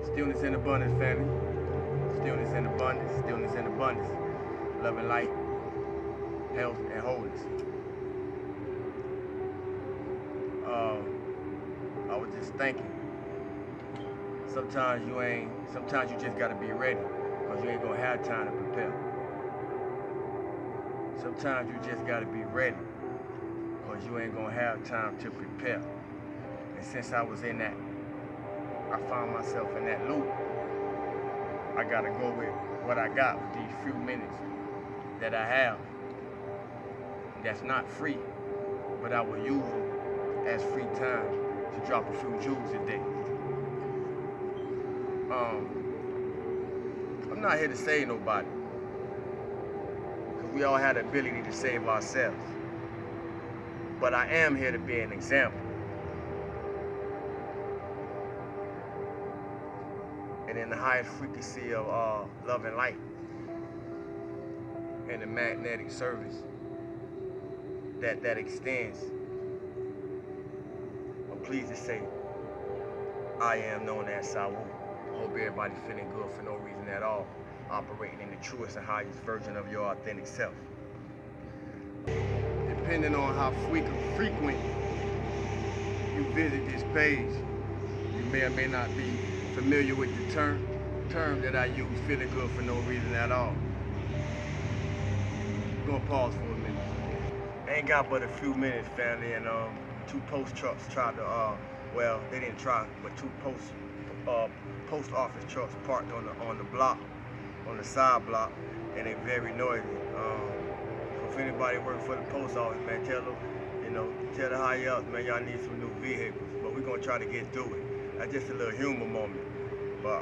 Stillness in abundance, family. Stillness in abundance. Stillness in abundance. Love and light, health and wholeness. I was just thinking. Sometimes you just gotta be ready, because you ain't gonna have time to prepare. Sometimes you just gotta be ready, because you ain't gonna have time to prepare. And since I was in that, I found myself in that loop. I gotta go with what I got with these few minutes that I have. That's not free, but I will use them as free time to drop a few jewels a day. I'm not here to save nobody, because we all have the ability to save ourselves. But I am here to be an example. And in the highest frequency of love and light, and the magnetic service that extends, I'm pleased to say I am known as Saiwoo. Hope everybody feeling good for no reason at all, operating in the truest and highest version of your authentic self. Depending on how frequent you visit this page, you may or may not be familiar with the term that I use, feeling good for no reason at all. I'm gonna pause for a minute. I ain't got but a few minutes, family, and two post trucks tried to, well, they didn't try, but two post office trucks parked on the block, on the side block, and they very noisy. So if anybody working for the post office, man, tell them the higher ups, man, y'all need some new vehicles. But we're gonna try to get through it. That's just a little humor moment. But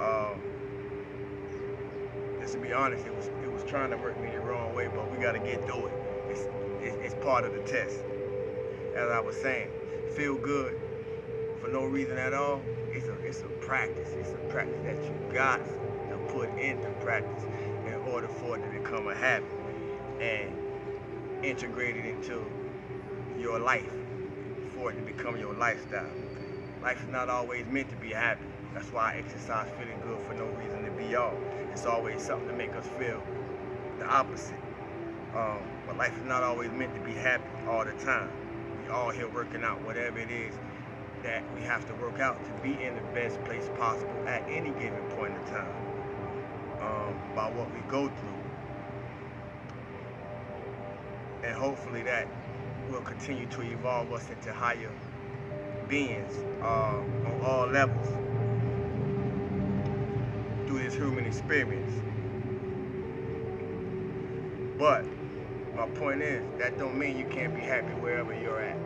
just to be honest, it was trying to work me the wrong way, but we gotta get through it. It's part of the test. As I was saying, feel good for no reason at all. It's a practice. It's a practice that you got to put into practice in order for it to become a habit and integrate it into your life, for it to become your lifestyle. Life is not always meant to be happy. That's why I exercise feeling good for no reason to be all. It's always something to make us feel the opposite. But life is not always meant to be happy all the time. We all here working out whatever it is that we have to work out to be in the best place possible at any given point in time. By what we go through. And hopefully that will continue to evolve us into higher beings on all levels through this human experience. But my point is, that don't mean you can't be happy wherever you're at.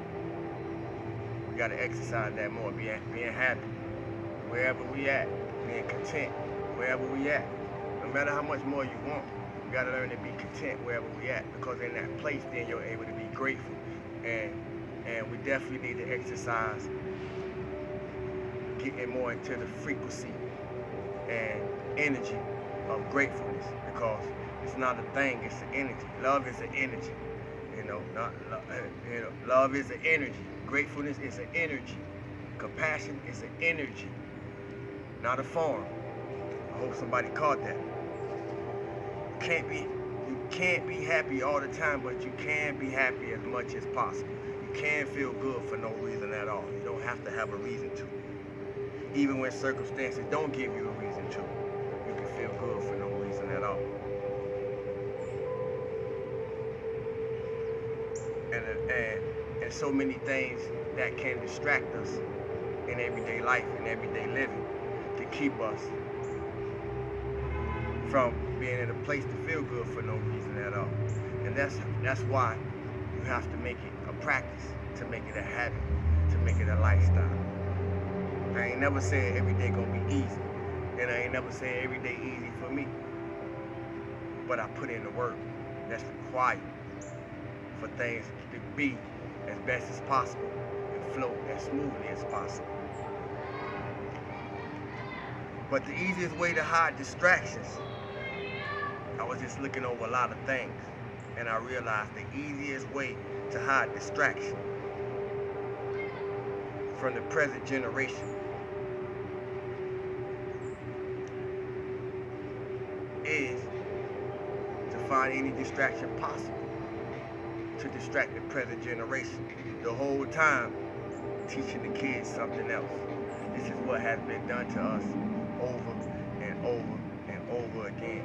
We gotta exercise that more, being happy wherever we at, being content wherever we at. No matter how much more you want, you gotta learn to be content wherever we at, because in that place then you're able to be grateful. And we definitely need to exercise getting more into the frequency and energy of gratefulness, because it's not a thing, it's an energy. Love is an energy. Love is an energy. Gratefulness is an energy. Compassion is an energy, not a form. I hope somebody caught that. You can't be happy all the time, but you can be happy as much as possible. You can feel good for no reason at all. You don't have to have a reason to. Even when circumstances don't give you a reason to, you can feel good for no reason at all. And so many things that can distract us in everyday life and everyday living to keep us from being in a place to feel good for no reason at all. And that's why you have to make it a practice, to make it a habit, to make it a lifestyle. I ain't never said every day gonna be easy, and I ain't never said every day easy for me. But I put in the work that's required for things to be as best as possible and flow as smoothly as possible. But the easiest way to hide distractions, I was just looking over a lot of things, and I realized the easiest way to hide distraction from the present generation is to find any distraction possible to distract the present generation. The whole time teaching the kids something else. This is what has been done to us over and over and over again.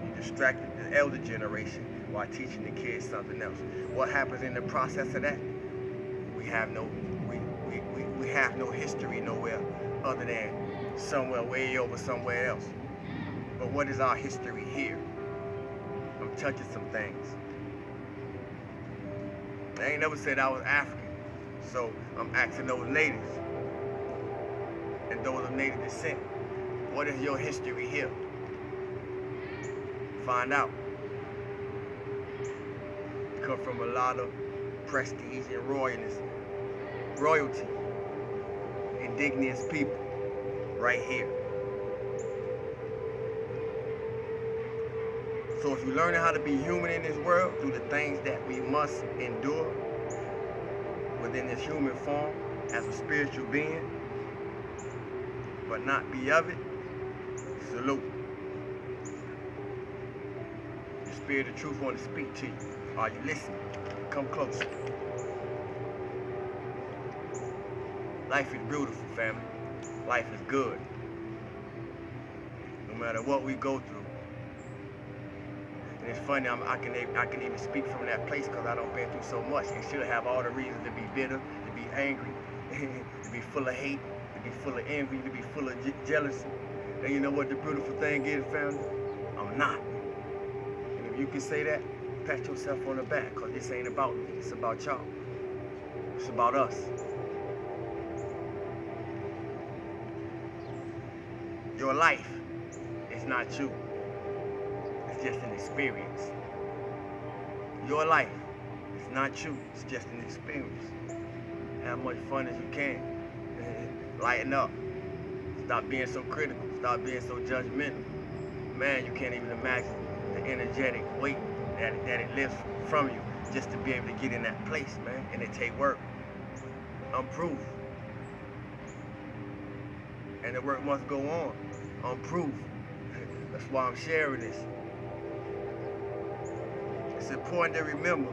You distracted the elder generation while teaching the kids something else. What happens in the process of that? We have no history nowhere other than somewhere way over somewhere else. But what is our history here? I'm touching some things. I ain't never said I was African, so I'm asking those natives and those of native descent, what is your history here? Find out. You come from a lot of prestige and royalty, indigenous people, right here. So if you're learning how to be human in this world through the things that we must endure within this human form as a spiritual being, but not be of it, salute. The Spirit of Truth want to speak to you. Are you listening? Come closer. Life is beautiful, family. Life is good. No matter what we go through. And it's funny, I can even speak from that place because I don't been through so much. You should have all the reasons to be bitter, to be angry, to be full of hate, to be full of envy, to be full of jealousy. And you know what the beautiful thing is, family? I'm not. And if you can say that, pat yourself on the back, because this ain't about me. It's about y'all. It's about us. Your life is not you. It's just an experience. Your life is not you. It's just an experience. Have much fun as you can. Lighten up. Stop being so critical. Stop being so judgmental. Man, you can't even imagine the energetic weight that it lifts from you just to be able to get in that place, man. And it take work. I'm proof. And the work must go on. I'm proof. That's why I'm sharing this. It's important to remember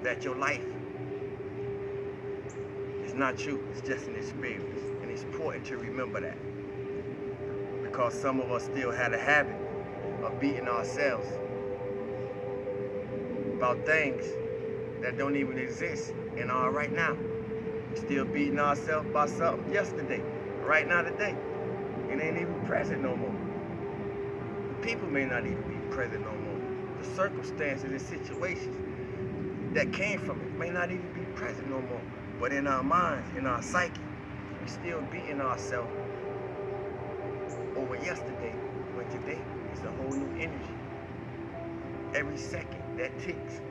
that your life is not you. It's just an experience. And it's important to remember that. Because some of us still had a habit of beating ourselves about things that don't even exist in our right now. We're still beating ourselves by something yesterday, right now today. It ain't even present no more. The people may not even be present no more. The circumstances and situations that came from it may not even be present no more. But in our minds, in our psyche, we're still beating ourselves over yesterday, when today is a whole new energy. Every second that ticks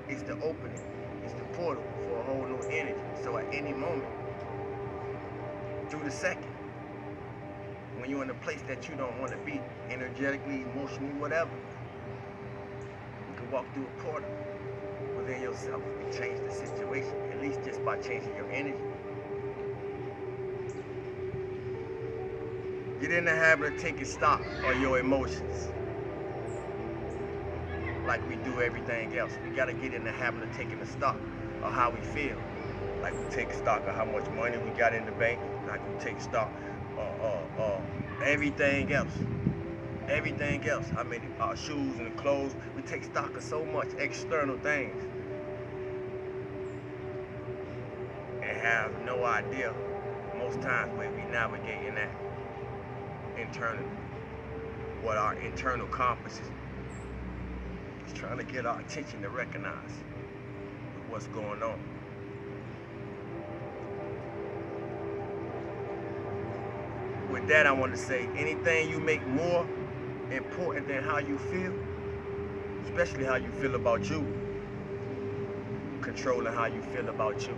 is the opening, is the portal for a whole new energy. So at any moment, through the second, when you're in a place that you don't want to be, energetically, emotionally, whatever, you can walk through a portal within yourself and change the situation, at least just by changing your energy. Get in the habit of taking stock of your emotions like we do everything else. We got to get in the habit of taking the stock of how we feel. Like we take stock of how much money we got in the bank. Like we take stock of everything else. Everything else. I mean, our shoes and the clothes. We take stock of so much external things and have no idea most times when we navigating that internally. What our internal compass is trying to get our attention to recognize what's going on. With that, I want to say, anything you make more important than how you feel, especially how you feel about you, controlling how you feel about you.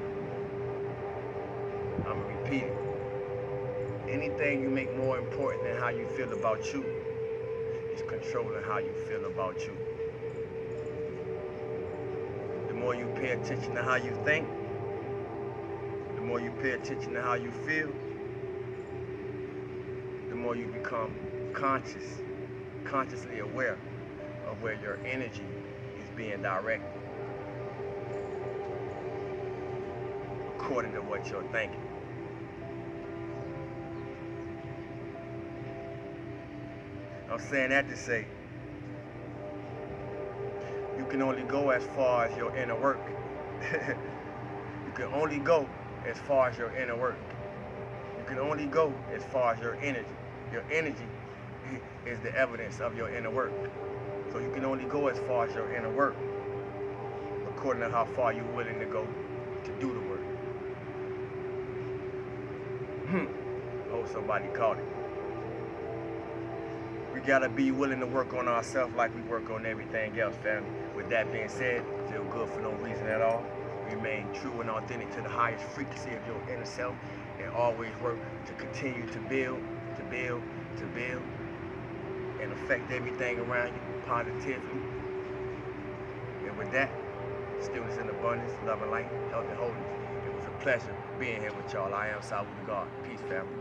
I'm going to repeat it. Anything you make more important than how you feel about you is controlling how you feel about you. The more you pay attention to how you think, the more you pay attention to how you feel, more you become consciously aware of where your energy is being directed according to what you're thinking. I'm saying that to say, you can only go as far as your inner work. You can only go as far as your inner work. You can only go as far as your energy. Your energy is the evidence of your inner work. So you can only go as far as your inner work, according to how far you're willing to go to do the work. Hope somebody caught it. We gotta be willing to work on ourselves like we work on everything else, family. With that being said, feel good for no reason at all. Remain true and authentic to the highest frequency of your inner self, and always work to continue to build, and affect everything around you positively. And with that, students in abundance, love and light, health and wholeness. It was a pleasure being here with y'all. I am Saiwoo Da God. Peace, family.